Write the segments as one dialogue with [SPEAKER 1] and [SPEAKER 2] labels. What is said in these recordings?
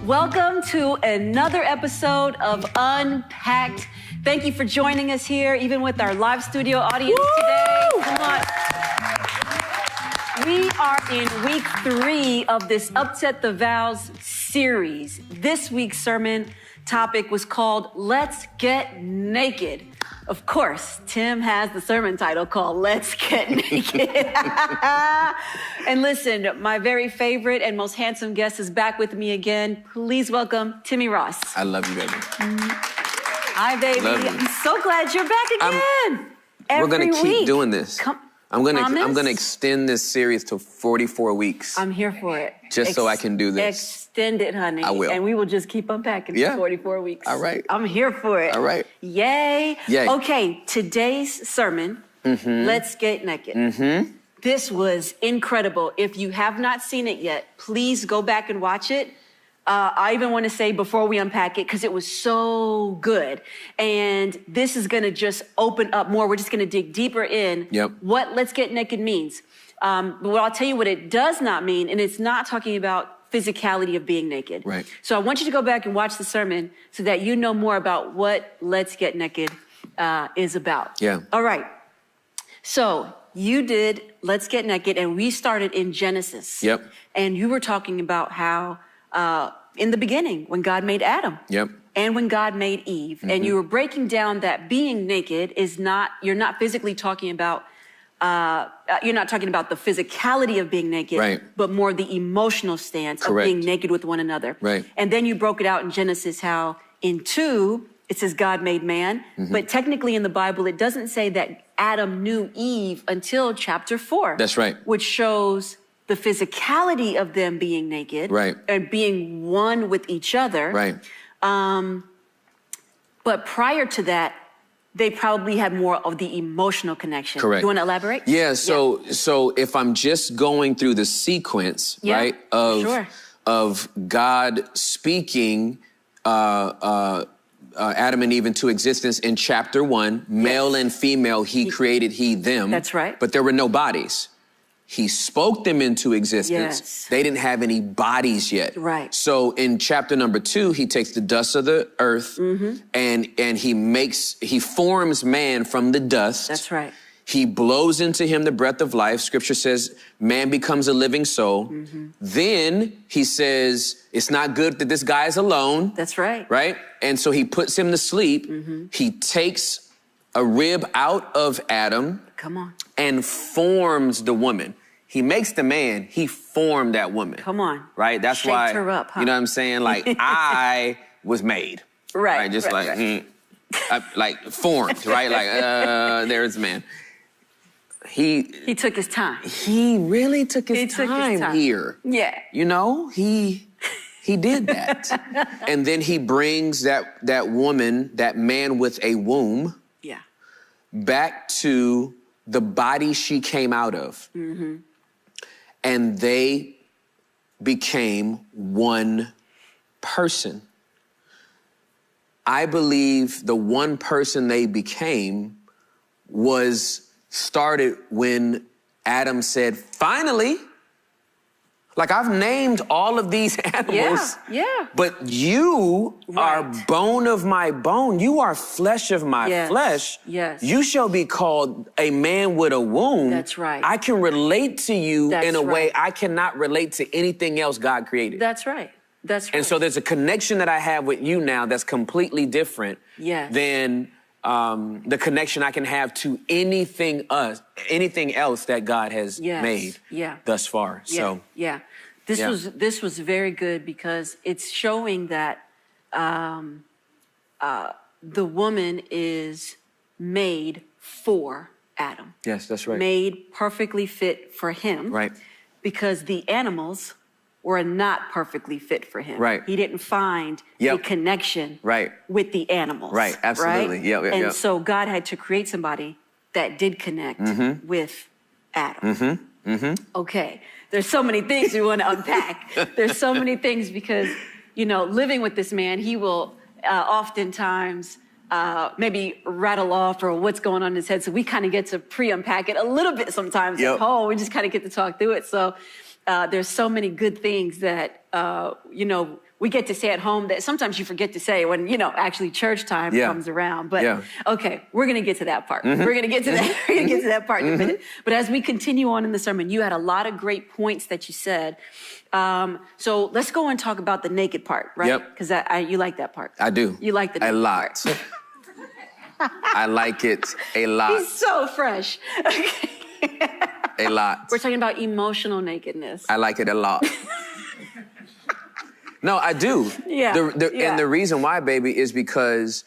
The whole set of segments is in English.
[SPEAKER 1] Welcome to another episode of Unpacked. Thank you for joining us here, even with our live studio audience today. Come on. We are in week 3 of this Upset the Vows series. This week's sermon topic was called Let's Get Naked. Of course, Tim has the sermon title called Let's Get Naked. And listen, my very favorite and most handsome guest is back with me again. Please welcome Timmy Ross.
[SPEAKER 2] I love you, baby.
[SPEAKER 1] Hi, baby. I'm so glad you're back again.
[SPEAKER 2] We're going to keep
[SPEAKER 1] week.
[SPEAKER 2] doing this. I'm gonna extend this series to 44 weeks.
[SPEAKER 1] I'm here for it.
[SPEAKER 2] Just so I can do this.
[SPEAKER 1] Extend it, honey.
[SPEAKER 2] I will.
[SPEAKER 1] And we will just keep unpacking for 44 weeks.
[SPEAKER 2] All right.
[SPEAKER 1] I'm here for it.
[SPEAKER 2] All right.
[SPEAKER 1] Yay.
[SPEAKER 2] Yay.
[SPEAKER 1] Okay, today's sermon, Let's Get Naked. This was incredible. If you have not seen it yet, please go back and watch it. I even want to say before we unpack it, because it was so good. And this is going to just open up more. We're just going to dig deeper in what Let's Get Naked means. But I'll tell you what it does not mean, and it's not talking about physicality of being naked.
[SPEAKER 2] Right.
[SPEAKER 1] So I want you to go back and watch the sermon so that you know more about what Let's Get Naked is about.
[SPEAKER 2] Yeah.
[SPEAKER 1] All right. So you did Let's Get Naked, and we started in Genesis.
[SPEAKER 2] Yep.
[SPEAKER 1] And you were talking about how in the beginning, when God made Adam.
[SPEAKER 2] Yep.
[SPEAKER 1] And when God made Eve. And you were breaking down that being naked is not, you're not physically talking about, you're not talking about the physicality of being naked,
[SPEAKER 2] right,
[SPEAKER 1] but more the emotional stance of being naked with one another.
[SPEAKER 2] Right.
[SPEAKER 1] And then you broke it out in Genesis how in 2, it says God made man. But technically in the Bible, it doesn't say that Adam knew Eve until chapter 4.
[SPEAKER 2] That's right.
[SPEAKER 1] Which shows the physicality of them being naked,
[SPEAKER 2] right,
[SPEAKER 1] and being one with each other,
[SPEAKER 2] right.
[SPEAKER 1] But prior to that, they probably had more of the emotional connection.
[SPEAKER 2] Correct.
[SPEAKER 1] You want to elaborate?
[SPEAKER 2] Yeah. So if I'm just going through the sequence, right, of God speaking Adam and Eve into existence in chapter 1, male and female, he created he them.
[SPEAKER 1] That's right.
[SPEAKER 2] But there were no bodies. He spoke them into existence.
[SPEAKER 1] Yes.
[SPEAKER 2] They didn't have any bodies yet.
[SPEAKER 1] Right.
[SPEAKER 2] So in chapter number 2, he takes the dust of the earth and he forms man from the dust.
[SPEAKER 1] That's right.
[SPEAKER 2] He blows into him the breath of life. Scripture says man becomes a living soul. Then he says, it's not good that this guy is alone.
[SPEAKER 1] That's right.
[SPEAKER 2] Right? And so he puts him to sleep. He takes a rib out of Adam.
[SPEAKER 1] Come on.
[SPEAKER 2] And forms the woman. He makes the man, he formed that woman.
[SPEAKER 1] Come on.
[SPEAKER 2] Right? That's
[SPEAKER 1] Shaped
[SPEAKER 2] why,
[SPEAKER 1] her up, huh?
[SPEAKER 2] you know what I'm saying? Like, I was made.
[SPEAKER 1] Right.
[SPEAKER 2] Just like formed, right? Like, there's a man. He
[SPEAKER 1] took his time.
[SPEAKER 2] He really took his time here.
[SPEAKER 1] Yeah.
[SPEAKER 2] You know, he did that. And then he brings that woman, that man with a womb, back to the body she came out of. And they became one person. I believe the one person they became was started when Adam said, finally. Like, I've named all of these animals, but you are bone of my bone. You are flesh of my flesh.
[SPEAKER 1] Yes.
[SPEAKER 2] You shall be called a man with a womb.
[SPEAKER 1] That's right.
[SPEAKER 2] I can relate to you in a way I cannot relate to anything else God created.
[SPEAKER 1] That's right. That's right.
[SPEAKER 2] And so there's a connection that I have with you now that's completely different than the connection I can have to anything else that God has made thus far. So
[SPEAKER 1] this was very good because it's showing that the woman is made for Adam.
[SPEAKER 2] Yes, that's right.
[SPEAKER 1] Made perfectly fit for him.
[SPEAKER 2] Right.
[SPEAKER 1] Because the animals were not perfectly fit for him.
[SPEAKER 2] Right.
[SPEAKER 1] He didn't find a connection with the animals.
[SPEAKER 2] Right, absolutely.
[SPEAKER 1] Right? And so God had to create somebody that did connect with Adam. Okay, there's so many things we want to unpack. There's so many things because, you know, living with this man, he will oftentimes maybe rattle off or what's going on in his head. So we kind of get to pre-unpack it a little bit sometimes at home. We just kind of get to talk through it. So there's so many good things that, we get to say at home that sometimes you forget to say when, actually church time comes around. But okay, we're going to get to that part. We're going to get to that. We're going to get to that part in a minute. But as we continue on in the sermon, you had a lot of great points that you said. So let's go and talk about the naked part, right?
[SPEAKER 2] Yep.
[SPEAKER 1] Because you like that part.
[SPEAKER 2] I do.
[SPEAKER 1] You like the naked part.
[SPEAKER 2] A lot. I like it a lot.
[SPEAKER 1] He's so fresh. Okay.
[SPEAKER 2] A lot.
[SPEAKER 1] We're talking about emotional nakedness.
[SPEAKER 2] I like it a lot. No, I do.
[SPEAKER 1] Yeah.
[SPEAKER 2] And the reason why, baby, is because,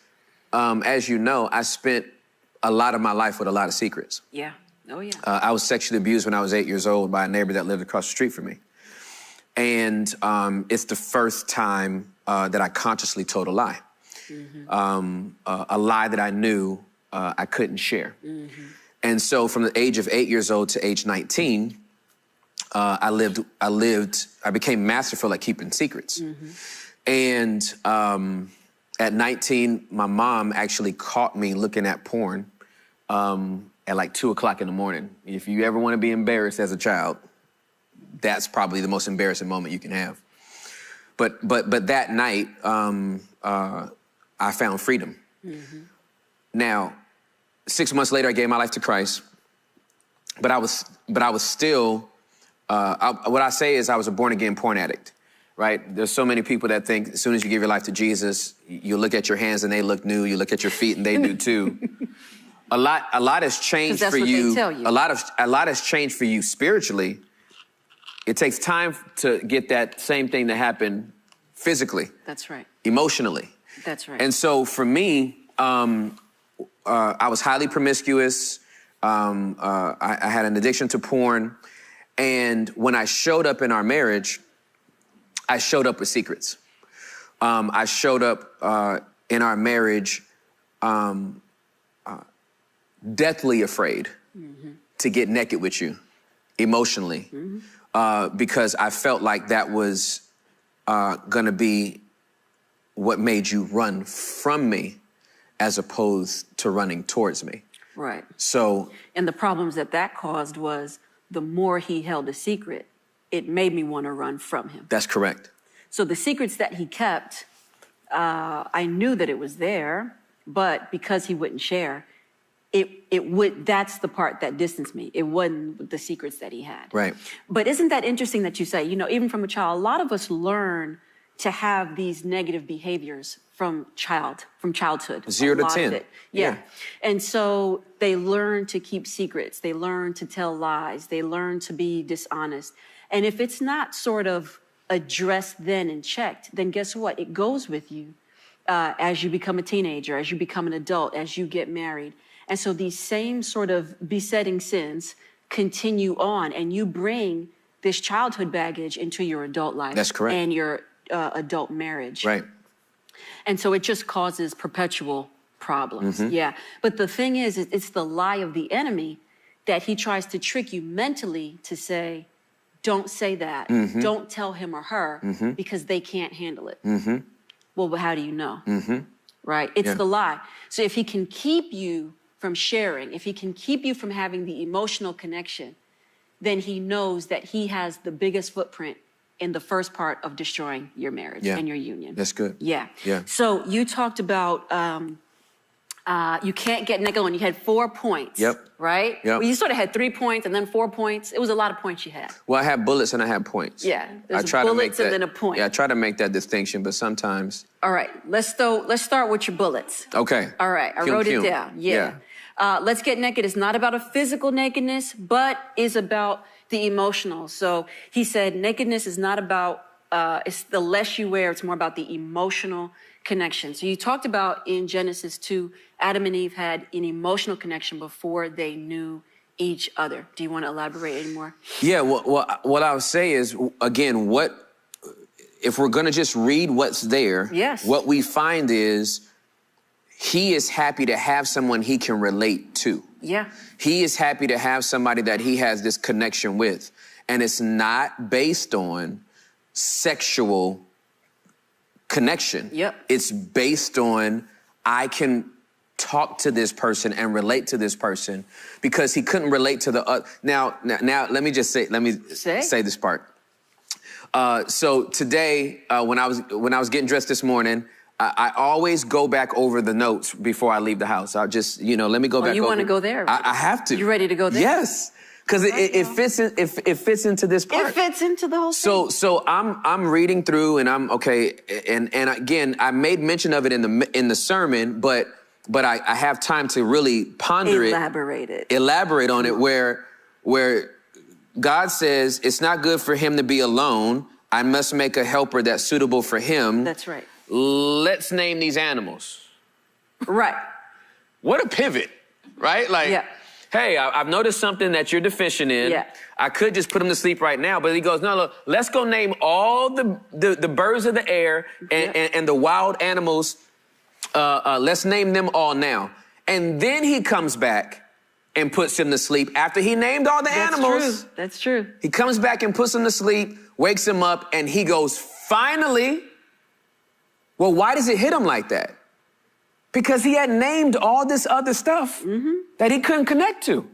[SPEAKER 2] as you know, I spent a lot of my life with a lot of secrets.
[SPEAKER 1] Yeah. Oh, yeah.
[SPEAKER 2] I was sexually abused when I was 8 years old by a neighbor that lived across the street from me. And it's the first time that I consciously told a lie. Mm-hmm. A lie that I knew I couldn't share. Mm-hmm. And so from the age of 8 years old to age 19, I became masterful at keeping secrets. Mm-hmm. And at 19, my mom actually caught me looking at porn at like 2 o'clock in the morning. If you ever want to be embarrassed as a child, that's probably the most embarrassing moment you can have. But that night, I found freedom. Mm-hmm. Now, 6 months later, I gave my life to Christ, but I was still. What I say is I was a born-again porn addict, right? There's so many people that think as soon as you give your life to Jesus, you look at your hands and they look new. You look at your feet and they do too. A lot has changed for you.
[SPEAKER 1] They tell you.
[SPEAKER 2] A lot has changed for you spiritually. It takes time to get that same thing to happen physically.
[SPEAKER 1] That's right.
[SPEAKER 2] Emotionally.
[SPEAKER 1] That's right.
[SPEAKER 2] And so for me, I was highly promiscuous. I had an addiction to porn. And when I showed up in our marriage, I showed up with secrets. I showed up in our marriage deathly afraid to get naked with you emotionally because I felt like that was going to be what made you run from me as opposed to running towards me.
[SPEAKER 1] Right.
[SPEAKER 2] So.
[SPEAKER 1] And the problems that caused was the more he held a secret, it made me want to run from him.
[SPEAKER 2] That's correct.
[SPEAKER 1] So the secrets that he kept, I knew that it was there, but because he wouldn't share, that's the part that distanced me. It wasn't the secrets that he had.
[SPEAKER 2] Right.
[SPEAKER 1] But isn't that interesting that you say, even from a child, a lot of us learn to have these negative behaviors from childhood.
[SPEAKER 2] 0 to 10.
[SPEAKER 1] Yeah. And so they learn to keep secrets. They learn to tell lies. They learn to be dishonest. And if it's not sort of addressed then and checked, then guess what? It goes with you as you become a teenager, as you become an adult, as you get married. And so these same sort of besetting sins continue on, and you bring this childhood baggage into your adult life.
[SPEAKER 2] That's correct.
[SPEAKER 1] And your adult marriage.
[SPEAKER 2] Right.
[SPEAKER 1] And so it just causes perpetual problems. Mm-hmm. Yeah. But the thing is, it's the lie of the enemy that he tries to trick you mentally to say, don't say that. Mm-hmm. Don't tell him or her because they can't handle it. Mm-hmm. Well, but how do you know? Mm-hmm. Right? It's the lie. So if he can keep you from sharing, if he can keep you from having the emotional connection, then he knows that he has the biggest footprint in the first part of destroying your marriage and your union.
[SPEAKER 2] That's good.
[SPEAKER 1] Yeah.
[SPEAKER 2] Yeah.
[SPEAKER 1] So you talked about you can't get naked when you had 4 points.
[SPEAKER 2] Yep.
[SPEAKER 1] Right?
[SPEAKER 2] Yep.
[SPEAKER 1] Well, you sort of had 3 points and then 4 points. It was a lot of points you had.
[SPEAKER 2] Well, I had bullets and I had points.
[SPEAKER 1] Yeah.
[SPEAKER 2] I try to make that,
[SPEAKER 1] and then a point.
[SPEAKER 2] Yeah, I try to make that distinction, but sometimes.
[SPEAKER 1] All right. Let's start with your bullets.
[SPEAKER 2] Okay.
[SPEAKER 1] All right. I wrote it down. Yeah. Let's Get Naked is not about a physical nakedness, but is about the emotional. So he said nakedness is not about, it's the less you wear, it's more about the emotional connection. So you talked about in Genesis 2, Adam and Eve had an emotional connection before they knew each other. Do you want to elaborate any more?
[SPEAKER 2] Yeah, well, what I would say is, again, if we're going to just read what's there, what we find is he is happy to have someone he can relate to.
[SPEAKER 1] Yeah.
[SPEAKER 2] He is happy to have somebody that he has this connection with. And it's not based on sexual connection.
[SPEAKER 1] Yep.
[SPEAKER 2] It's based on I can talk to this person and relate to this person because he couldn't relate to the other. Now, let me say this part. So today, when I was getting dressed this morning, I always go back over the notes before I leave the house. I'll just, let me go back over.
[SPEAKER 1] You want to go there?
[SPEAKER 2] I have to.
[SPEAKER 1] You ready to go there?
[SPEAKER 2] Yes. Because it fits into this part.
[SPEAKER 1] It fits into the whole thing.
[SPEAKER 2] So I'm reading through and I'm okay. And again, I made mention of it in the sermon, but I have time to really ponder elaborate on it where God says it's not good for him to be alone. I must make a helper that's suitable for him.
[SPEAKER 1] That's right.
[SPEAKER 2] Let's name these animals.
[SPEAKER 1] Right.
[SPEAKER 2] What a pivot, right? Like, yeah. Hey, I've noticed something that you're deficient in. Yeah. I could just put him to sleep right now, but he goes, no, look, let's go name all the birds of the air and the wild animals. Let's name them all now. And then he comes back and puts him to sleep after he named all the animals.
[SPEAKER 1] True. That's true.
[SPEAKER 2] He comes back and puts him to sleep, wakes him up, and he goes, finally. Well, why does it hit him like that? Because he had named all this other stuff that he couldn't connect to,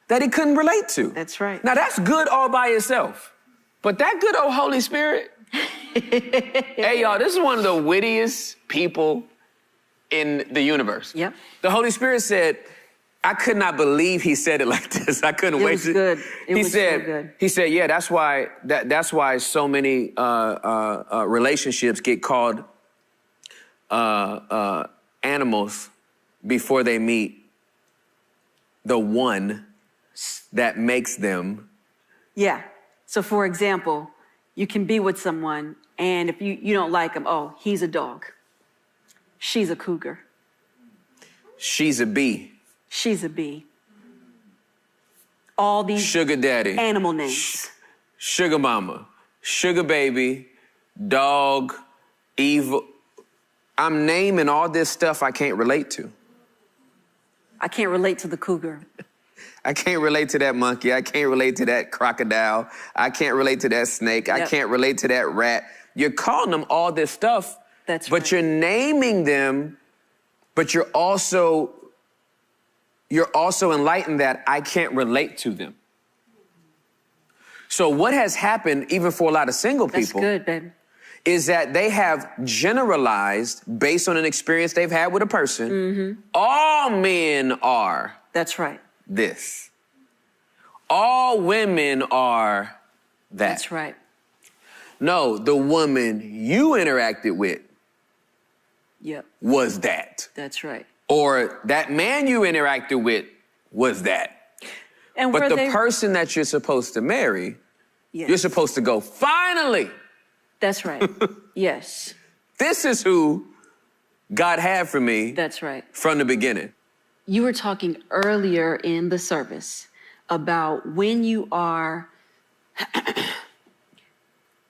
[SPEAKER 2] that he couldn't relate to.
[SPEAKER 1] That's right.
[SPEAKER 2] Now, that's good all by itself. But that good old Holy Spirit, hey, y'all, this is one of the wittiest people in the universe.
[SPEAKER 1] Yep.
[SPEAKER 2] The Holy Spirit said, I could not believe he said it like this. I couldn't wait.
[SPEAKER 1] It was good. It was so good.
[SPEAKER 2] He said, yeah, that's why so many relationships get called animals before they meet the one that makes them.
[SPEAKER 1] Yeah. So for example, you can be with someone and if you don't like him, oh, he's a dog. She's a cougar.
[SPEAKER 2] She's a bee.
[SPEAKER 1] She's a bee. All these
[SPEAKER 2] sugar daddy,
[SPEAKER 1] animal names.
[SPEAKER 2] Sugar mama, sugar baby, dog, evil. I'm naming all this stuff I can't relate to.
[SPEAKER 1] I can't relate to the cougar.
[SPEAKER 2] I can't relate to that monkey. I can't relate to that crocodile. I can't relate to that snake. Yep. I can't relate to that rat. You're calling them all this stuff.
[SPEAKER 1] That's right.
[SPEAKER 2] But you're naming them, but you're also enlightened that I can't relate to them. So what has happened, even for a lot of single people,
[SPEAKER 1] that's good, baby,
[SPEAKER 2] is that they have generalized based on an experience they've had with a person. All men are.
[SPEAKER 1] That's right.
[SPEAKER 2] This. All women are that.
[SPEAKER 1] That's right.
[SPEAKER 2] No, the woman you interacted with was that.
[SPEAKER 1] That's right.
[SPEAKER 2] Or that man you interacted with was that.
[SPEAKER 1] And
[SPEAKER 2] but the person that you're supposed to marry, you're supposed to go, finally.
[SPEAKER 1] That's right. Yes.
[SPEAKER 2] This is who God had for me.
[SPEAKER 1] That's right.
[SPEAKER 2] From the beginning.
[SPEAKER 1] You were talking earlier in the service about when you are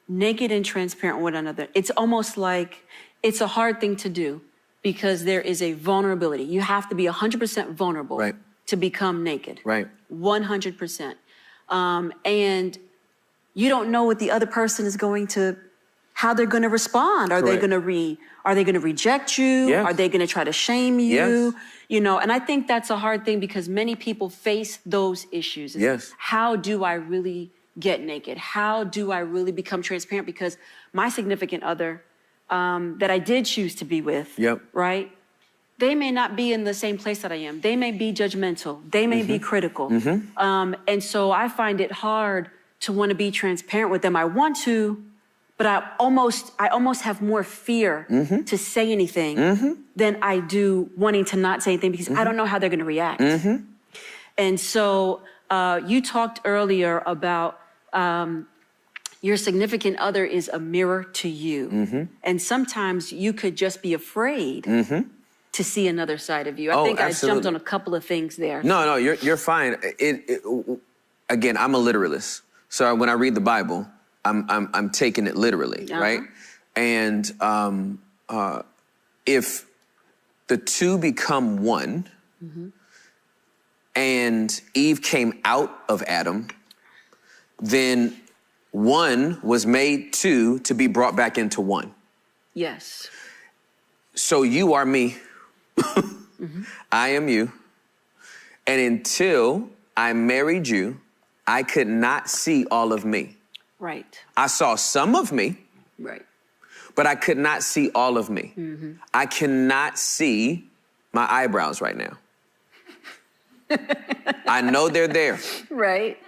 [SPEAKER 1] naked and transparent with one another. It's almost like it's a hard thing to do because there is a vulnerability. You have to be 100% vulnerable to become naked. Right. 100%. And you don't know what the other person is going to, how they're going to respond. Are they going to reject you? Yes. Are they going to try to shame you? Yes. You know, and I think that's a hard thing because many people face those issues.
[SPEAKER 2] Yes.
[SPEAKER 1] How do I really get naked? How do I really become transparent? Because my significant other that I did choose to be with, right? They may not be in the same place that I am. They may be judgmental. They may be critical. And so I find it hard to want to be transparent with them. I want to, but I almost have more fear to say anything than I do wanting to not say anything because I don't know how they're going to react. And so you talked earlier about your significant other is a mirror to you. And sometimes you could just be afraid to see another side of you. I think absolutely. I jumped on a couple of things there.
[SPEAKER 2] No, you're fine. Again, I'm a literalist. So when I read the Bible, I'm taking it literally, right? And if the two become one, and Eve came out of Adam, then one was made two to be brought back into one.
[SPEAKER 1] Yes.
[SPEAKER 2] So you are me. I am you. And until I married you, I could not see all of me.
[SPEAKER 1] Right.
[SPEAKER 2] I saw some of me.
[SPEAKER 1] Right.
[SPEAKER 2] But I could not see all of me. I cannot see my eyebrows right now. I know they're there.
[SPEAKER 1] Right.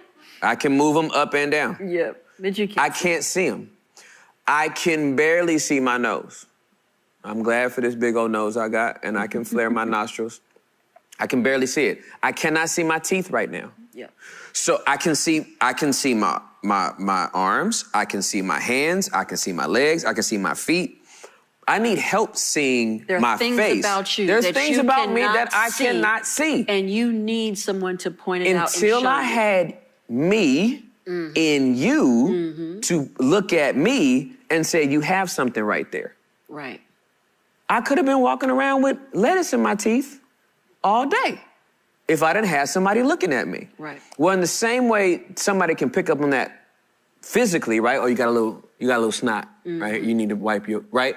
[SPEAKER 2] I can move them up and down.
[SPEAKER 1] Yep. But you can't.
[SPEAKER 2] I can't see them. I can barely see my nose. I'm glad for this big old nose I got, and I can flare my nostrils. I can barely see it. I cannot see my teeth right now.
[SPEAKER 1] Yeah.
[SPEAKER 2] So I can see my arms, I can see my hands, I can see my legs, I can see my feet. I need help seeing my face.
[SPEAKER 1] There's things about you.
[SPEAKER 2] There's
[SPEAKER 1] that
[SPEAKER 2] things
[SPEAKER 1] you
[SPEAKER 2] about me that I cannot see.
[SPEAKER 1] And you need someone to point it out and show
[SPEAKER 2] Until I had me in you to look at me and say, you have something right there.
[SPEAKER 1] Right.
[SPEAKER 2] I could have been walking around with lettuce in my teeth all day if I didn't have somebody looking at me.
[SPEAKER 1] Right.
[SPEAKER 2] Well, in the same way, somebody can pick up on that physically, right? Or you got a little snot, right? You need to wipe your, right?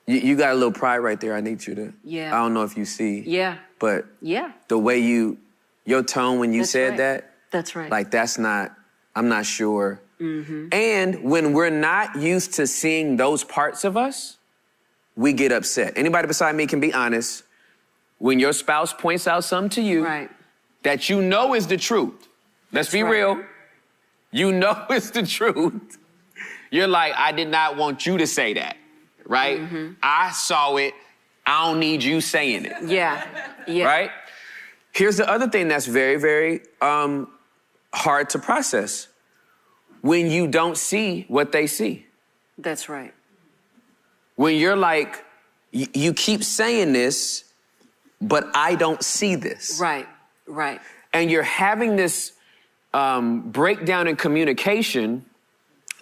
[SPEAKER 2] You got a little pride right there. I need you to.
[SPEAKER 1] Yeah.
[SPEAKER 2] I don't know if you see.
[SPEAKER 1] Yeah.
[SPEAKER 2] But
[SPEAKER 1] yeah,
[SPEAKER 2] the way your tone when you said that.
[SPEAKER 1] That's right.
[SPEAKER 2] Like I'm not sure. And when we're not used to seeing those parts of us, we get upset. Anybody beside me can be honest. When your spouse points out something to you that you know is the truth, let's be real, you know it's the truth. You're like, I did not want you to say that, right? I saw it. I don't need you saying it.
[SPEAKER 1] Yeah.
[SPEAKER 2] Right? Here's the other thing that's very, very hard to process. When you don't see what they see.
[SPEAKER 1] That's right.
[SPEAKER 2] When you're like, you keep saying this, but I don't see this.
[SPEAKER 1] Right.
[SPEAKER 2] And you're having this breakdown in communication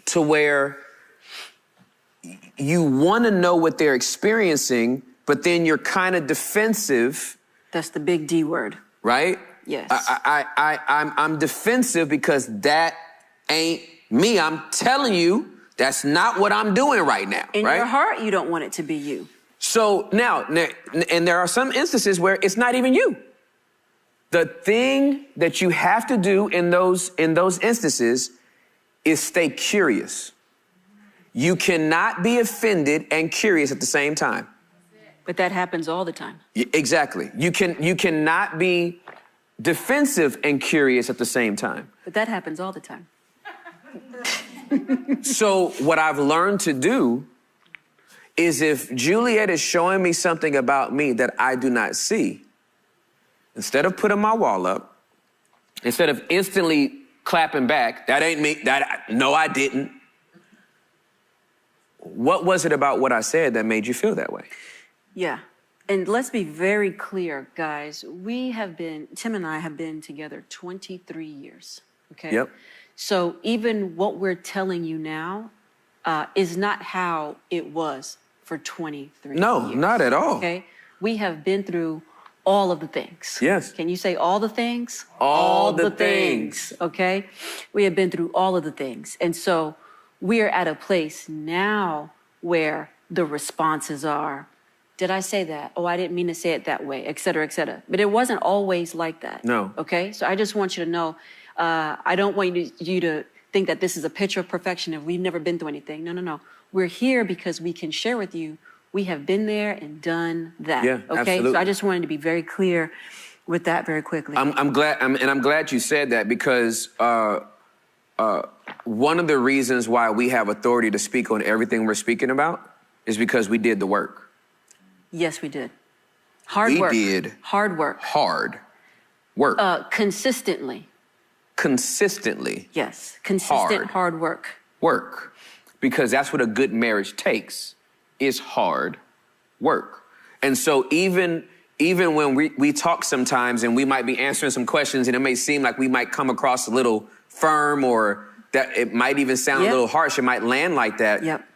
[SPEAKER 2] to where you want to know what they're experiencing, but then you're kind of defensive.
[SPEAKER 1] That's the big D word.
[SPEAKER 2] Right?
[SPEAKER 1] Yes.
[SPEAKER 2] I'm defensive because that ain't me. I'm telling you, that's not what I'm doing right now.
[SPEAKER 1] In your heart, you don't want it to be you.
[SPEAKER 2] So now, and there are some instances where it's not even you. The thing that you have to do in those instances is stay curious. You cannot be offended and curious at the same time.
[SPEAKER 1] But that happens all the time.
[SPEAKER 2] Exactly. You cannot be defensive and curious at the same time.
[SPEAKER 1] But that happens all the time.
[SPEAKER 2] So what I've learned to do is if Juliet is showing me something about me that I do not see, instead of putting my wall up, instead of instantly clapping back, that ain't me, no, I didn't. What was it about what I said that made you feel that way?
[SPEAKER 1] Yeah. And let's be very clear, guys. Tim and I have been together 23 years. Okay?
[SPEAKER 2] Yep.
[SPEAKER 1] So even what we're telling you now is not how it was for 23 years.
[SPEAKER 2] No, not at all.
[SPEAKER 1] Okay? We have been through all of the things.
[SPEAKER 2] Yes.
[SPEAKER 1] Can you say all the things?
[SPEAKER 2] All the things.
[SPEAKER 1] Okay? We have been through all of the things. And so we are at a place now where the responses are, did I say that? Oh, I didn't mean to say it that way, et cetera, et cetera. But it wasn't always like that.
[SPEAKER 2] No.
[SPEAKER 1] Okay? So I just want you to know, I don't want you to think that this is a picture of perfection and we've never been through anything. No. We're here because we can share with you, we have been there and done that.
[SPEAKER 2] Yeah,
[SPEAKER 1] okay?
[SPEAKER 2] absolutely.
[SPEAKER 1] So I just wanted to be very clear with that very quickly.
[SPEAKER 2] I'm glad you said that because one of the reasons why we have authority to speak on everything we're speaking about is because we did the work.
[SPEAKER 1] Yes, we did. Hard work.
[SPEAKER 2] We did.
[SPEAKER 1] Hard work.
[SPEAKER 2] Hard work.
[SPEAKER 1] Consistently.
[SPEAKER 2] Consistently.
[SPEAKER 1] Yes. Consistent hard work.
[SPEAKER 2] Work. Because that's what a good marriage takes, is hard work. And so even when we talk sometimes and we might be answering some questions and it may seem like we might come across a little firm or that it might even sound a little harsh, it might land like that.
[SPEAKER 1] Yep.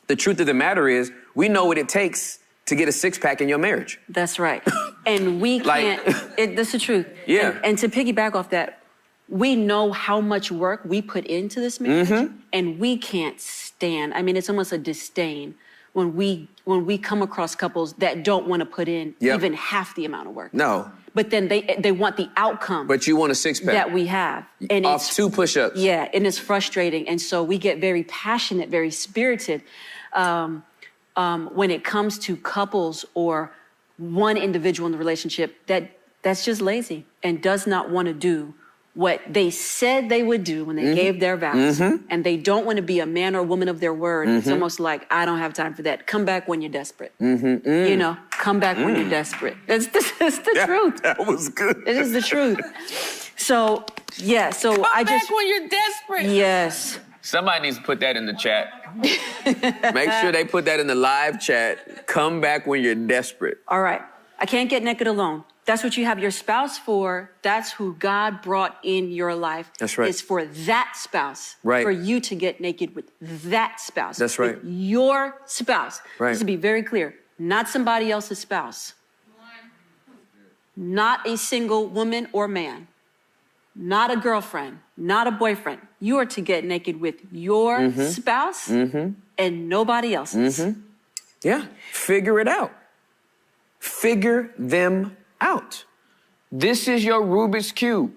[SPEAKER 2] The truth of the matter is we know what it takes to get a six-pack in your marriage.
[SPEAKER 1] That's right. And we can't, that's the truth.
[SPEAKER 2] Yeah.
[SPEAKER 1] And to piggyback off that, we know how much work we put into this marriage and we can't stand, I mean, it's almost a disdain when we come across couples that don't want to put in even half the amount of work.
[SPEAKER 2] No.
[SPEAKER 1] But then they want the outcome.
[SPEAKER 2] But you want a six-pack.
[SPEAKER 1] That we have. And
[SPEAKER 2] off 2 push-ups.
[SPEAKER 1] Yeah, and it's frustrating. And so we get very passionate, very spirited when it comes to couples or one individual in the relationship that's just lazy and does not want to do what they said they would do when they gave their vows. And they don't want to be a man or woman of their word. It's almost like, I don't have time for that. Come back when you're desperate. You know, come back when you're desperate. It's the truth.
[SPEAKER 2] That was good.
[SPEAKER 1] It is the truth. So, yeah, so
[SPEAKER 3] come back when you're desperate.
[SPEAKER 1] Yes.
[SPEAKER 2] Somebody needs to put that in the chat. Make sure they put that in the live chat. Come back when you're desperate.
[SPEAKER 1] All right. I can't get naked alone. That's what you have your spouse for. That's who God brought in your life.
[SPEAKER 2] That's right.
[SPEAKER 1] It's for that spouse.
[SPEAKER 2] Right.
[SPEAKER 1] For you to get naked with that spouse.
[SPEAKER 2] That's right.
[SPEAKER 1] With your spouse.
[SPEAKER 2] Right.
[SPEAKER 1] Just to be very clear, not somebody else's spouse. Not a single woman or man. Not a girlfriend. Not a boyfriend. You are to get naked with your spouse and nobody else's.
[SPEAKER 2] Yeah. Figure it out. Figure them out. This is your Rubik's Cube.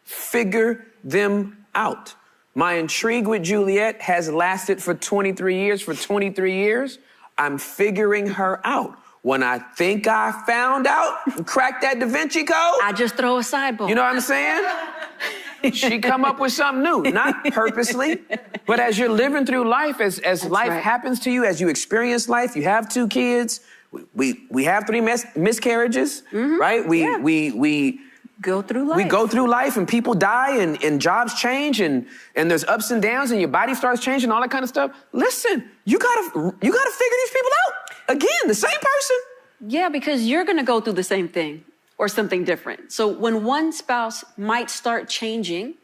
[SPEAKER 2] Figure them out. My intrigue with Juliet has lasted for 23 years. For 23 years, I'm figuring her out. When I think I found out, cracked that Da Vinci Code,
[SPEAKER 1] I just throw a sidebar.
[SPEAKER 2] You know what I'm saying? She come up with something new, not purposely, but as you're living through life, as life happens to you, as you experience life, you have 2 kids, we have 3 miscarriages, right? We
[SPEAKER 1] go through life.
[SPEAKER 2] We go through life and people die and jobs change and there's ups and downs and your body starts changing, all that kind of stuff. Listen, you gotta figure these people out. Again, the same person.
[SPEAKER 1] Yeah, because you're gonna go through the same thing or something different. So when one spouse might start changing,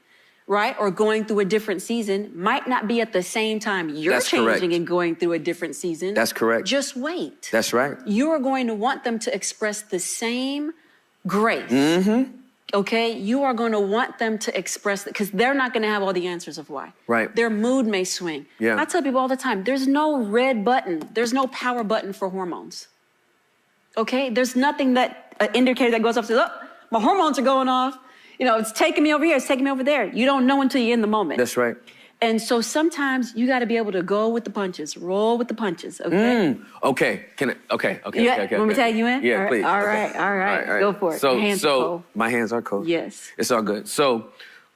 [SPEAKER 1] right, or going through a different season, might not be at the same time you're changing and going through a different season.
[SPEAKER 2] That's correct.
[SPEAKER 1] Just wait.
[SPEAKER 2] That's right.
[SPEAKER 1] You are going to want them to express the same grace. Okay? You are going to want them to express it because they're not going to have all the answers of why.
[SPEAKER 2] Right.
[SPEAKER 1] Their mood may swing.
[SPEAKER 2] Yeah.
[SPEAKER 1] I tell people all the time, there's no red button. There's no power button for hormones. Okay? There's nothing that, an indicator that goes up and says, oh, my hormones are going off. You know, it's taking me over here, it's taking me over there. You don't know until you're in the moment.
[SPEAKER 2] That's right.
[SPEAKER 1] And so sometimes you got to be able to go with the punches, roll with the punches, okay?
[SPEAKER 2] Okay. Can I? Okay.
[SPEAKER 1] Want me to tag you in?
[SPEAKER 2] Yeah, please.
[SPEAKER 1] All right. Go for it. Your hands are cold.
[SPEAKER 2] My hands are cold.
[SPEAKER 1] Yes.
[SPEAKER 2] It's all good. So,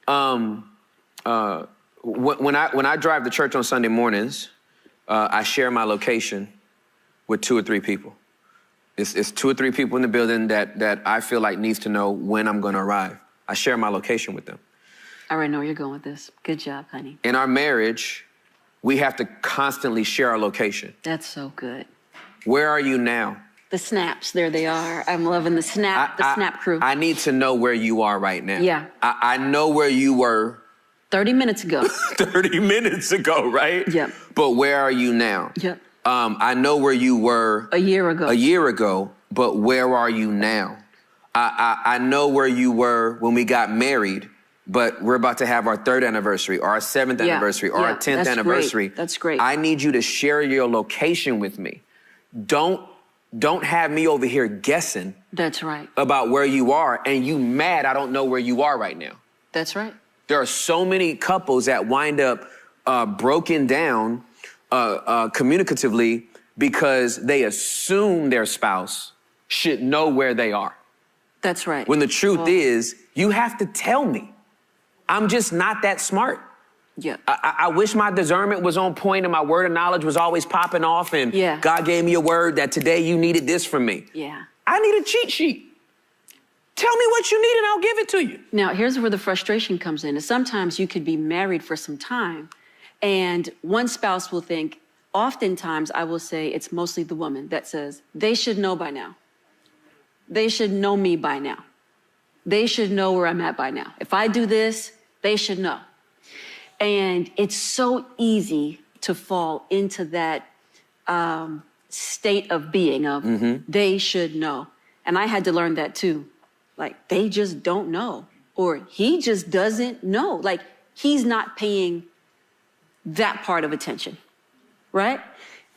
[SPEAKER 2] when I drive to church on Sunday mornings, I share my location with 2 or 3 people. It's 2 or 3 people in the building that I feel like needs to know when I'm going to arrive. I share my location with them.
[SPEAKER 1] I already know where you're going with this. Good job, honey.
[SPEAKER 2] In our marriage, we have to constantly share our location.
[SPEAKER 1] That's so good.
[SPEAKER 2] Where are you now?
[SPEAKER 1] The snaps, there they are. I'm loving the snap crew.
[SPEAKER 2] I need to know where you are right now.
[SPEAKER 1] Yeah.
[SPEAKER 2] I know where you were
[SPEAKER 1] 30 minutes ago.
[SPEAKER 2] 30 minutes ago, right?
[SPEAKER 1] Yep.
[SPEAKER 2] But where are you now?
[SPEAKER 1] Yep.
[SPEAKER 2] I know where you were
[SPEAKER 1] a year ago,
[SPEAKER 2] but where are you now? I know where you were when we got married, but we're about to have our 3rd anniversary or our 7th anniversary or our 10th anniversary.
[SPEAKER 1] That's great.
[SPEAKER 2] I need you to share your location with me. Don't have me over here guessing.
[SPEAKER 1] That's right.
[SPEAKER 2] About where you are and you mad I don't know where you are right now.
[SPEAKER 1] That's right.
[SPEAKER 2] There are so many couples that wind up broken down communicatively because they assume their spouse should know where they are.
[SPEAKER 1] That's right.
[SPEAKER 2] When the truth is, you have to tell me. I'm just not that smart.
[SPEAKER 1] Yeah.
[SPEAKER 2] I wish my discernment was on point and my word of knowledge was always popping off and God gave me a word that today you needed this from me.
[SPEAKER 1] Yeah.
[SPEAKER 2] I need a cheat sheet. Tell me what you need and I'll give it to you.
[SPEAKER 1] Now, here's where the frustration comes in. Is sometimes you could be married for some time and one spouse will think, oftentimes I will say it's mostly the woman that says, they should know by now. They should know me by now. They should know where I'm at by now. If I do this, they should know. And it's so easy to fall into that state of being of they should know. And I had to learn that too. Like, they just don't know. Or he just doesn't know. Like, he's not paying that part of attention, right?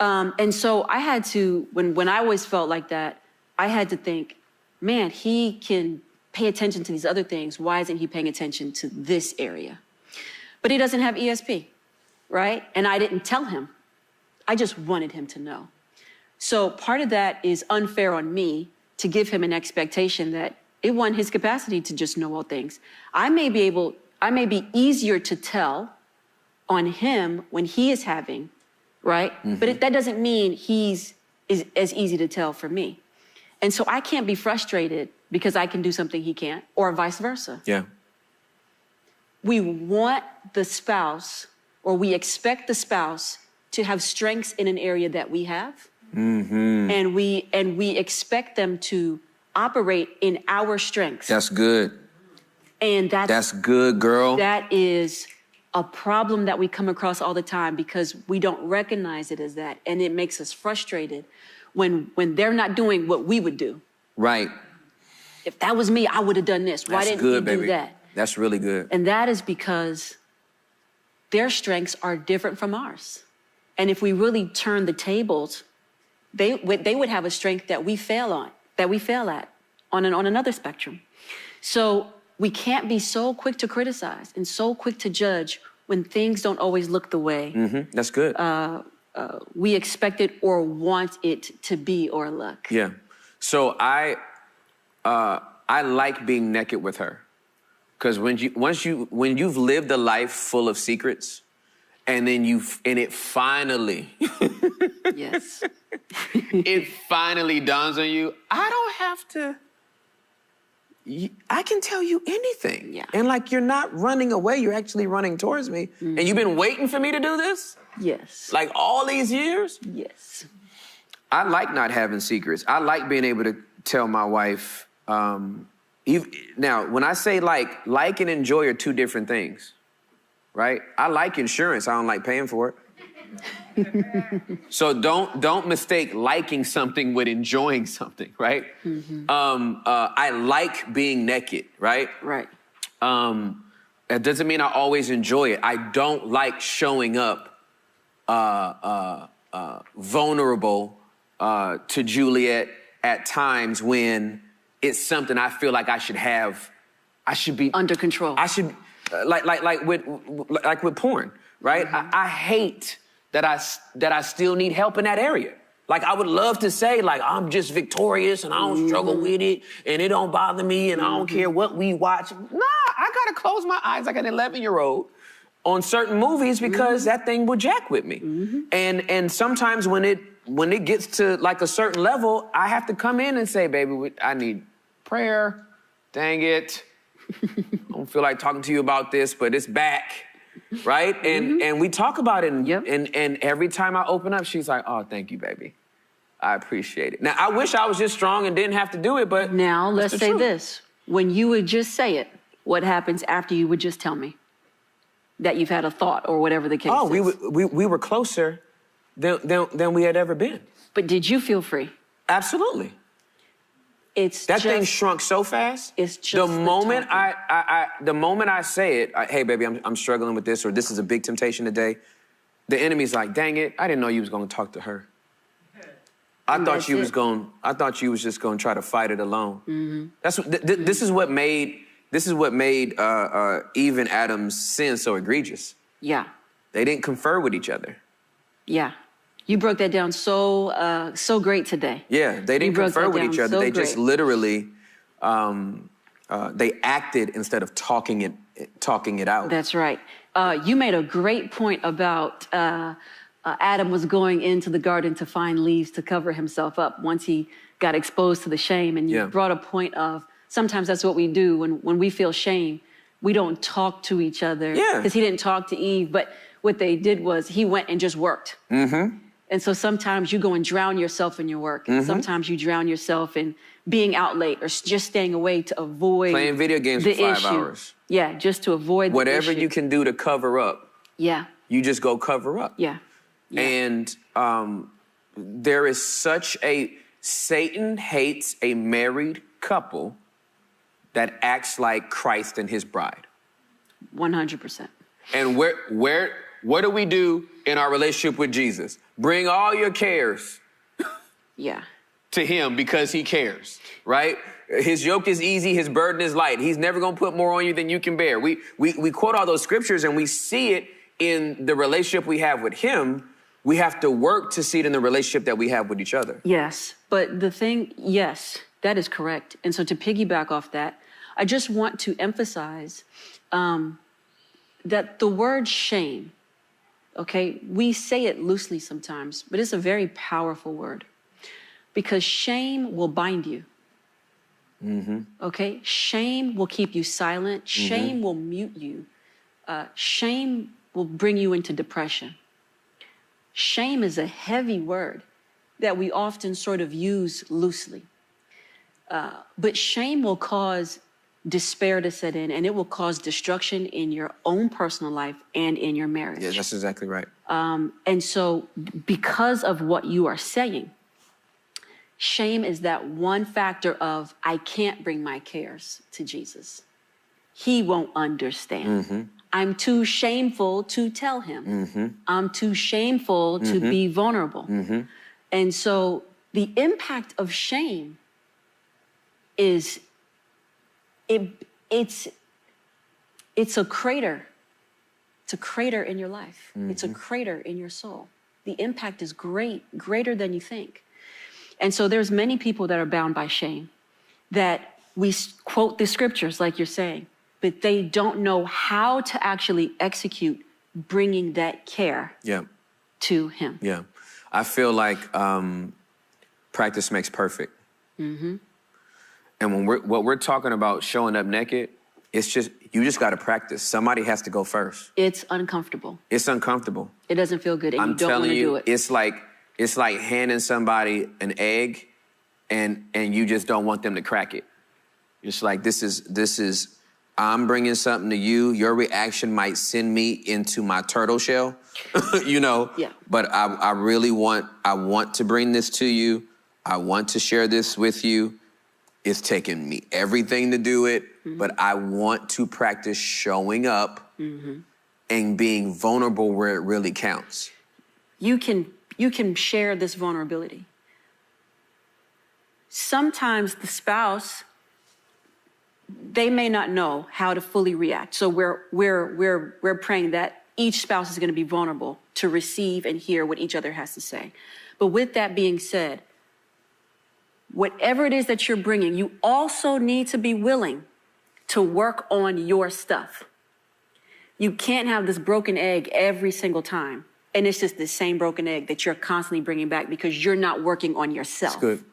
[SPEAKER 1] And so I had to, when I always felt like that, I had to think, man, he can pay attention to these other things. Why isn't he paying attention to this area? But he doesn't have ESP, right? And I didn't tell him. I just wanted him to know. So part of that is unfair on me to give him an expectation that it wasn't his capacity to just know all things. I may be easier to tell on him when he is having, right? But that doesn't mean is as easy to tell for me. And so I can't be frustrated because I can do something he can't, or vice versa.
[SPEAKER 2] Yeah.
[SPEAKER 1] We want the spouse, or we expect the spouse to have strengths in an area that we have. And we expect them to operate in our strengths.
[SPEAKER 2] That's good.
[SPEAKER 1] And
[SPEAKER 2] that's good, girl.
[SPEAKER 1] That is a problem that we come across all the time because we don't recognize it as that. And it makes us frustrated when they're not doing what we would do.
[SPEAKER 2] Right.
[SPEAKER 1] If that was me, I would have done this. Why didn't you do that?
[SPEAKER 2] That's really good.
[SPEAKER 1] And that is because their strengths are different from ours. And if we really turn the tables, they would have a strength that we fail at on another spectrum. So we can't be so quick to criticize and so quick to judge when things don't always look the way
[SPEAKER 2] that's good.
[SPEAKER 1] We expect it or want it to be or look.
[SPEAKER 2] Yeah. So I like being naked with her, because when you've lived a life full of secrets, and then it finally
[SPEAKER 1] yes,
[SPEAKER 2] it finally dawns on you, I don't have to. I can tell you anything.
[SPEAKER 1] Yeah.
[SPEAKER 2] And like, you're not running away, you're actually running towards me. And you've been waiting for me to do this?
[SPEAKER 1] Yes.
[SPEAKER 2] Like all these years?
[SPEAKER 1] Yes.
[SPEAKER 2] I like not having secrets. I like being able to tell my wife. Now, when I say like and enjoy are two different things, right? I like insurance. I don't like paying for it. So don't mistake liking something with enjoying something, right? I like being naked, right?
[SPEAKER 1] Right.
[SPEAKER 2] That doesn't mean I always enjoy it. I don't like showing up vulnerable to Juliet at times when it's something I feel like I should be
[SPEAKER 1] under control.
[SPEAKER 2] I should like with porn, right? I hate that I still need help in that area. Like, I would love to say, like, I'm just victorious and I don't struggle with it and it don't bother me and I don't care what we watch. Nah, I gotta close my eyes like an 11-year-old on certain movies because that thing will jack with me. And sometimes when it gets to like a certain level, I have to come in and say, baby, I need prayer. Dang it. I don't feel like talking to you about this, but it's back. Right? And we talk about it, and every time I open up, she's like, oh, thank you, baby. I appreciate it. Now, I wish I was just strong and didn't have to do it, but
[SPEAKER 1] now let's say this. When you would just say it, what happens after you would just tell me that you've had a thought or whatever the case is?
[SPEAKER 2] Oh, we were closer than we had ever been.
[SPEAKER 1] But did you feel free?
[SPEAKER 2] Absolutely. That thing shrunk so fast.
[SPEAKER 1] It's just
[SPEAKER 2] the moment I say it, hey baby, I'm struggling with this, or this is a big temptation today. The enemy's like, dang it, I didn't know you was gonna talk to her. I thought you was just gonna try to fight it alone. This is what made Eve and Adam's sin so egregious.
[SPEAKER 1] Yeah.
[SPEAKER 2] They didn't confer with each other.
[SPEAKER 1] Yeah. You broke that down so great today.
[SPEAKER 2] Yeah, they didn't confer with each other. They just literally, they acted instead of talking it out.
[SPEAKER 1] That's right. You made a great point about Adam was going into the garden to find leaves to cover himself up once he got exposed to the shame. And you brought a point of sometimes that's what we do when we feel shame. We don't talk to each other. Yeah. Because he didn't talk to Eve, but what they did was he went and just worked. And so sometimes you go and drown yourself in your work. Sometimes you drown yourself in being out late or just staying away to avoid
[SPEAKER 2] playing video games for 5 hours.
[SPEAKER 1] Yeah, just to avoid
[SPEAKER 2] whatever
[SPEAKER 1] the issue.
[SPEAKER 2] You can do to cover up.
[SPEAKER 1] Yeah.
[SPEAKER 2] You just go cover up.
[SPEAKER 1] Yeah.
[SPEAKER 2] And there is such Satan hates a married couple that acts like Christ and his bride.
[SPEAKER 1] 100%.
[SPEAKER 2] And what do we do in our relationship with Jesus? bring all your cares
[SPEAKER 1] Yeah.
[SPEAKER 2] to him because he cares, right? His yoke is easy, his burden is light. He's never gonna put more on you than you can bear. We quote all those scriptures and we see it in the relationship we have with him. We have to work to see it in the relationship that we have with each other.
[SPEAKER 1] Yes, but the thing, yes, that is correct. And so to piggyback off that, I just want to emphasize that the word shame, okay, we say it loosely sometimes, but it's a very powerful word because shame will bind you. Mm-hmm. Okay, shame will keep you silent. Shame will mute you. Shame will bring you into depression. Shame is a heavy word that we often sort of use loosely. But shame will cause despair to set in, and it will cause destruction in your own personal life and in your marriage.
[SPEAKER 2] Yeah, that's exactly right.
[SPEAKER 1] And so because of what you are saying, shame is that one factor of, I can't bring my cares to Jesus. He won't understand. Mm-hmm. I'm too shameful to tell him. Mm-hmm. I'm too shameful to be vulnerable. Mm-hmm. And so the impact of shame is, it's a crater. It's a crater in your life. Mm-hmm. It's a crater in your soul. The impact is greater than you think. And so there's many people that are bound by shame that we quote the scriptures like you're saying, but they don't know how to actually execute bringing that care to him.
[SPEAKER 2] Yeah. I feel like practice makes perfect. Mm-hmm. And when we're talking about showing up naked, it's just, you just got to practice. Somebody has to go first.
[SPEAKER 1] It's uncomfortable.
[SPEAKER 2] It's uncomfortable.
[SPEAKER 1] It doesn't feel good, and you don't want to do it.
[SPEAKER 2] It's like handing somebody an egg and you just don't want them to crack it. It's like, this is, I'm bringing something to you. Your reaction might send me into my turtle shell, you know?
[SPEAKER 1] Yeah.
[SPEAKER 2] But I want to bring this to you. I want to share this with you. It's taken me everything to do it, but I want to practice showing up and being vulnerable where it really counts.
[SPEAKER 1] You can share this vulnerability. Sometimes the spouse, they may not know how to fully react. So we're praying that each spouse is going to be vulnerable to receive and hear what each other has to say. But with that being said, whatever it is that you're bringing, you also need to be willing to work on your stuff. You can't have this broken egg every single time. And it's just the same broken egg that you're constantly bringing back because you're not working on yourself.
[SPEAKER 2] That's good.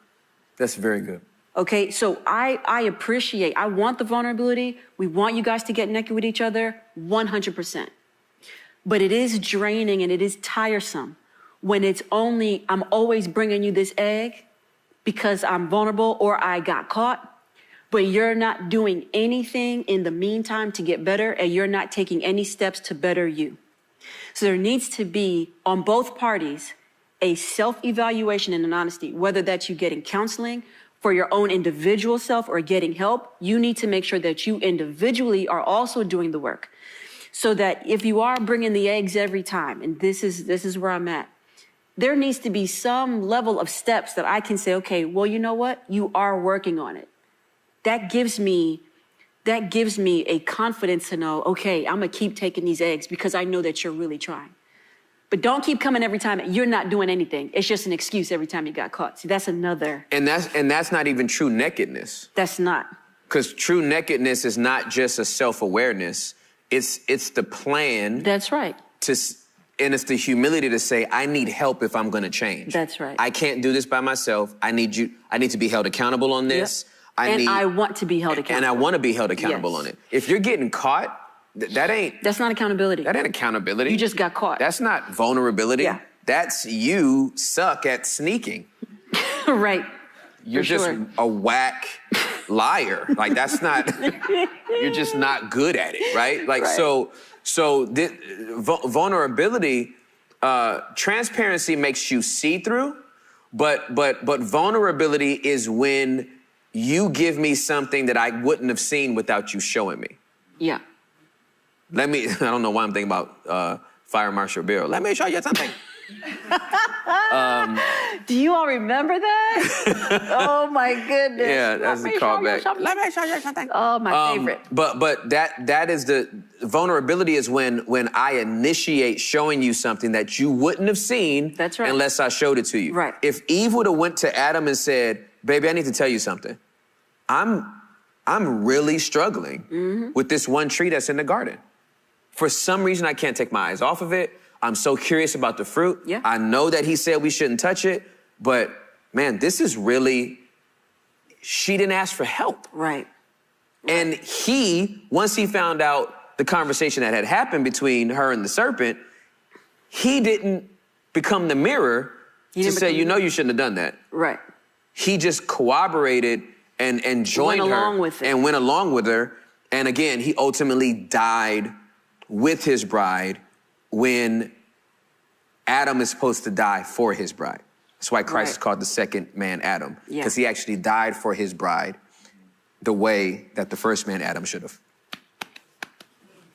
[SPEAKER 2] That's very good.
[SPEAKER 1] Okay, so I want the vulnerability. We want you guys to get naked with each other, 100%. But it is draining and it is tiresome when it's only, I'm always bringing you this egg because I'm vulnerable or I got caught, but you're not doing anything in the meantime to get better and you're not taking any steps to better you. So there needs to be, on both parties, a self-evaluation and an honesty, whether that's you getting counseling for your own individual self or getting help. You need to make sure that you individually are also doing the work so that if you are bringing the eggs every time, and this is where I'm at, there needs to be some level of steps that I can say, okay, well, you know what? You are working on it. That gives me a confidence to know, okay, I'm gonna keep taking these eggs because I know that you're really trying. But don't keep coming every time you're not doing anything. It's just an excuse every time you got caught. See, that's another.
[SPEAKER 2] And that's not even true nakedness.
[SPEAKER 1] That's not.
[SPEAKER 2] Because true nakedness is not just a self-awareness. It's the plan.
[SPEAKER 1] That's right.
[SPEAKER 2] And it's the humility to say, I need help if I'm gonna change.
[SPEAKER 1] That's right.
[SPEAKER 2] I can't do this by myself. I need to be held accountable on this.
[SPEAKER 1] Yep. I want to be held accountable.
[SPEAKER 2] And I want to be held accountable on it. If you're getting caught, that's
[SPEAKER 1] not accountability.
[SPEAKER 2] That ain't accountability.
[SPEAKER 1] You just got caught.
[SPEAKER 2] That's not vulnerability.
[SPEAKER 1] Yeah.
[SPEAKER 2] That's you suck at sneaking.
[SPEAKER 1] Right.
[SPEAKER 2] You're just a whack liar. Like that's not, you're just not good at it, right? Like, right. So vulnerability, transparency makes you see through, but vulnerability is when you give me something that I wouldn't have seen without you showing me.
[SPEAKER 1] Yeah.
[SPEAKER 2] I don't know why I'm thinking about Fire Marshal Bill. Let me show you something.
[SPEAKER 1] Do you all remember that? Oh my goodness.
[SPEAKER 2] Yeah, that's the callback.
[SPEAKER 3] Let me show you something.
[SPEAKER 1] Oh, my favorite.
[SPEAKER 2] But that is the vulnerability is when I initiate showing you something that you wouldn't have seen
[SPEAKER 1] That's right.
[SPEAKER 2] unless I showed it to you.
[SPEAKER 1] Right.
[SPEAKER 2] If Eve would have went to Adam and said, baby, I need to tell you something. I'm really struggling with this one tree that's in the garden. For some reason, I can't take my eyes off of it. I'm so curious about the fruit.
[SPEAKER 1] Yeah.
[SPEAKER 2] I know that he said we shouldn't touch it, but man, this is really, she didn't ask for help.
[SPEAKER 1] Right.
[SPEAKER 2] And once he found out the conversation that had happened between her and the serpent, he didn't become the mirror to say, you know, you shouldn't have done that.
[SPEAKER 1] Right.
[SPEAKER 2] He just corroborated and joined her and went along with her. And again, he ultimately died with his bride when Adam is supposed to die for his bride. That's why Christ is called the second man, Adam, because he actually died for his bride the way that the first man, Adam, should have.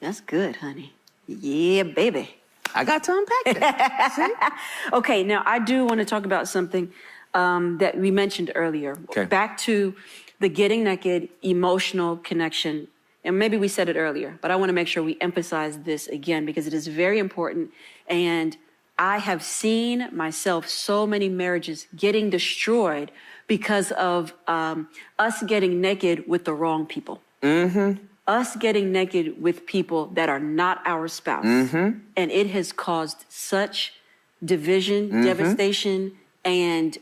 [SPEAKER 1] That's good, honey. Yeah, baby.
[SPEAKER 2] I got to unpack that.
[SPEAKER 1] Okay, now I do want to talk about something that we mentioned earlier.
[SPEAKER 2] Okay.
[SPEAKER 1] Back to the getting naked, emotional connection. And maybe we said it earlier, but I want to make sure we emphasize this again because it is very important. And I have seen myself so many marriages getting destroyed because of us getting naked with the wrong people. Us getting naked with people that are not our spouse. And it has caused such division, devastation, and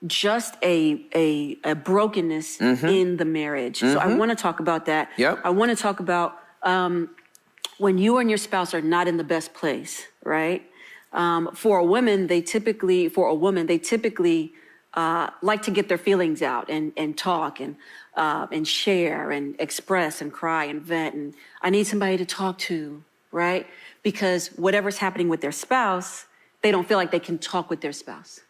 [SPEAKER 1] just a brokenness in the marriage. So I want to talk about that. I want to talk about when you and your spouse are not in the best place, right? For a woman, they typically like to get their feelings out and talk and share and express and cry and vent. And I need somebody to talk to, right? Because whatever's happening with their spouse, they don't feel like they can talk with their spouse.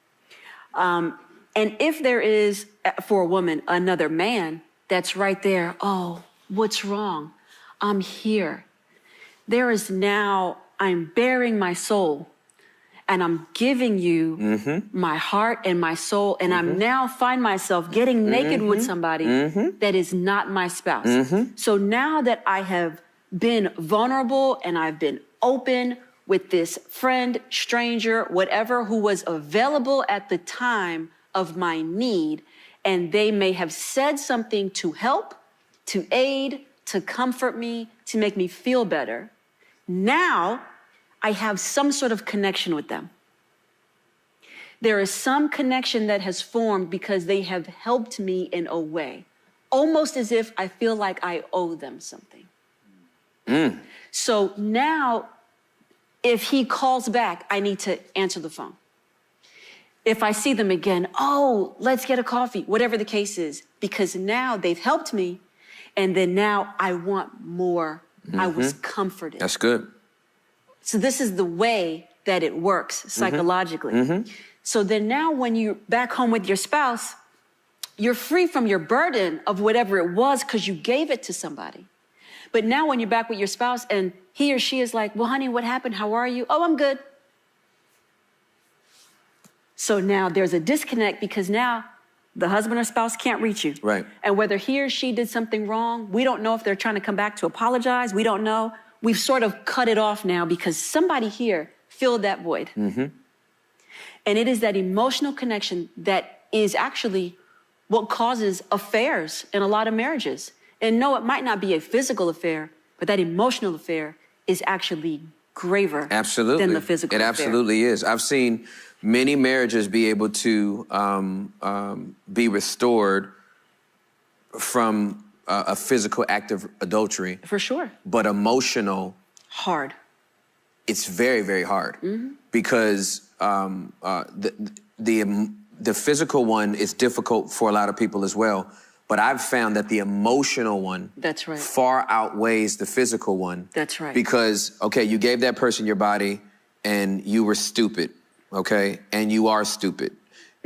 [SPEAKER 1] And if there is, for a woman, another man that's right there, oh, what's wrong? I'm here. There is now, I'm bearing my soul and I'm giving you my heart and my soul. And I'm now find myself getting naked with somebody that is not my spouse. So now that I have been vulnerable and I've been open with this friend, stranger, whatever, who was available at the time of my need, and they may have said something to help, to aid, to comfort me, to make me feel better. Now I have some sort of connection with them. There is some connection that has formed because they have helped me in a way, almost as if I feel like I owe them something. So now, if he calls back, I need to answer the phone. If I see them again, oh, let's get a coffee, whatever the case is, because now they've helped me, and then now I want more. I was comforted.
[SPEAKER 2] That's good.
[SPEAKER 1] So this is the way that it works psychologically. So then now when you're back home with your spouse, you're free from your burden of whatever it was because you gave it to somebody. But now when you're back with your spouse and he or she is like, well, honey, what happened? How are you? Oh, I'm good. So now there's a disconnect because now the husband or spouse can't reach you.
[SPEAKER 2] Right.
[SPEAKER 1] And whether he or she did something wrong, we don't know if they're trying to come back to apologize. We don't know. We've sort of cut it off now because somebody here filled that void. And it is that emotional connection that is actually what causes affairs in a lot of marriages. And no, it might not be a physical affair, but that emotional affair is actually graver than the physical affair. It absolutely is.
[SPEAKER 2] I've seen many marriages be able to be restored from a physical act of adultery.
[SPEAKER 1] For sure.
[SPEAKER 2] But emotional.
[SPEAKER 1] Hard.
[SPEAKER 2] It's very, very hard because the physical one is difficult for a lot of people as well. But I've found that the emotional one far outweighs the physical one.
[SPEAKER 1] That's right.
[SPEAKER 2] Because, okay, you gave that person your body and you were stupid, okay? And you are stupid.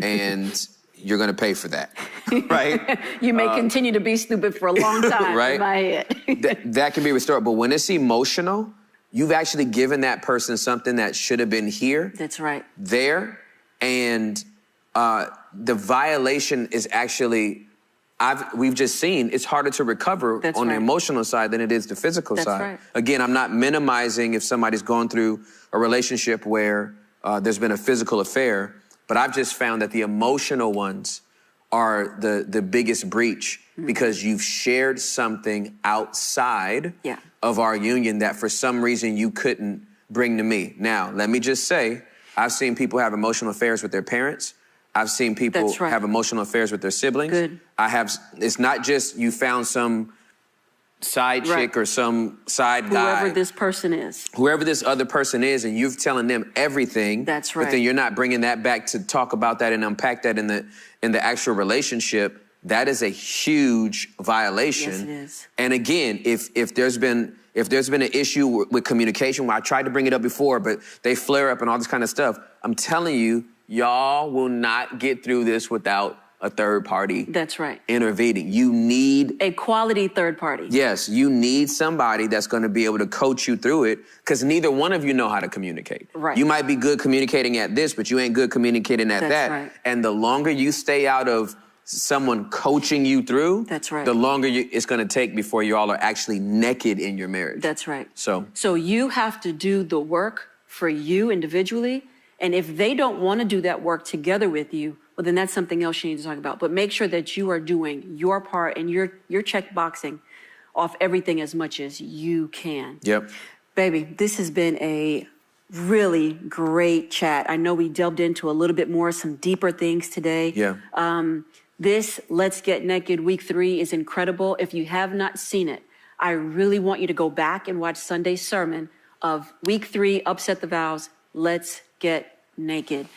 [SPEAKER 2] And you're going to pay for that, right?
[SPEAKER 1] You may continue to be stupid for a long time.
[SPEAKER 2] Right?
[SPEAKER 1] In my head.
[SPEAKER 2] That can be restored. But when it's emotional, you've actually given that person something that should have been here.
[SPEAKER 1] That's right.
[SPEAKER 2] There. And the violation is actually, we've just seen, it's harder to recover on the emotional side than it is the physical side. Right. Again, I'm not minimizing if somebody's going through a relationship where there's been a physical affair, but I've just found that the emotional ones are the biggest breach because you've shared something outside of our union that for some reason you couldn't bring to me. Now, let me just say, I've seen people have emotional affairs with their parents. I've seen people have emotional affairs with their siblings. Good. It's not just you found some side chick or some side guy.
[SPEAKER 1] Whoever this person is.
[SPEAKER 2] Whoever this other person is, and you're telling them everything.
[SPEAKER 1] That's right.
[SPEAKER 2] But then you're not bringing that back to talk about that and unpack that in the actual relationship. That is a huge violation.
[SPEAKER 1] Yes, it is.
[SPEAKER 2] And again, if there's been an issue with communication, where I tried to bring it up before, but they flare up and all this kind of stuff, I'm telling you, y'all will not get through this without a third party.
[SPEAKER 1] That's right.
[SPEAKER 2] Intervening. You need
[SPEAKER 1] a quality third party.
[SPEAKER 2] Yes, you need somebody that's going to be able to coach you through it, because neither one of you know how to communicate.
[SPEAKER 1] Right.
[SPEAKER 2] You might be good communicating at this, but you ain't good communicating at that.
[SPEAKER 1] Right.
[SPEAKER 2] And the longer you stay out of someone coaching you through,
[SPEAKER 1] that's right,
[SPEAKER 2] the longer it's going to take before you all are actually naked in your marriage.
[SPEAKER 1] That's right.
[SPEAKER 2] So
[SPEAKER 1] you have to do the work for you individually. And if they don't want to do that work together with you, well, then that's something else you need to talk about. But make sure that you are doing your part and you're check boxing off everything as much as you can.
[SPEAKER 2] Yep.
[SPEAKER 1] Baby, this has been a really great chat. I know we delved into a little bit more, some deeper things today.
[SPEAKER 2] Yeah.
[SPEAKER 1] This Let's Get Naked Week 3 is incredible. If you have not seen it, I really want you to go back and watch Sunday's sermon of Week 3, Upset the Vows, Let's Get Naked.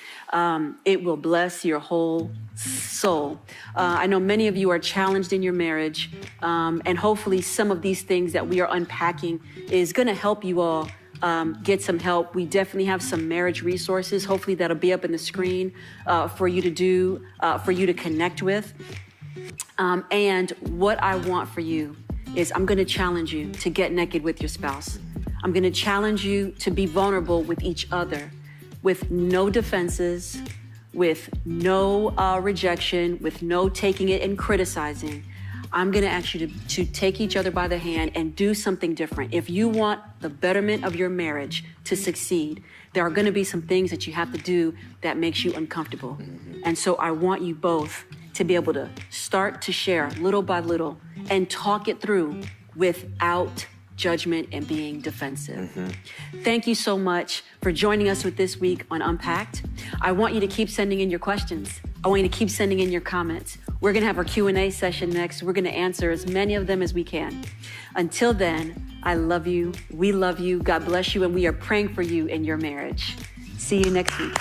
[SPEAKER 1] It will bless your whole soul. I know many of you are challenged in your marriage, and hopefully some of these things that we are unpacking is going to help you all get some help. We definitely have some marriage resources. Hopefully that'll be up in the screen for you to do, for you to connect with. And what I want for you is I'm going to challenge you to get naked with your spouse. I'm going to challenge you to be vulnerable with each other, with no defenses, with no rejection, with no taking it and criticizing. I'm going to ask you to take each other by the hand and do something different. If you want the betterment of your marriage to succeed, there are going to be some things that you have to do that makes you uncomfortable. And so I want you both to be able to start to share little by little and talk it through without judgment and being defensive. Thank you so much for joining us with this week on Unpacked. I want you to keep sending in your questions. I want you to keep sending in your comments. We're going to have our Q&A session next. We're going to answer as many of them as we can. Until then, I love you. We love you. God bless you. And we are praying for you in your marriage. See you next week.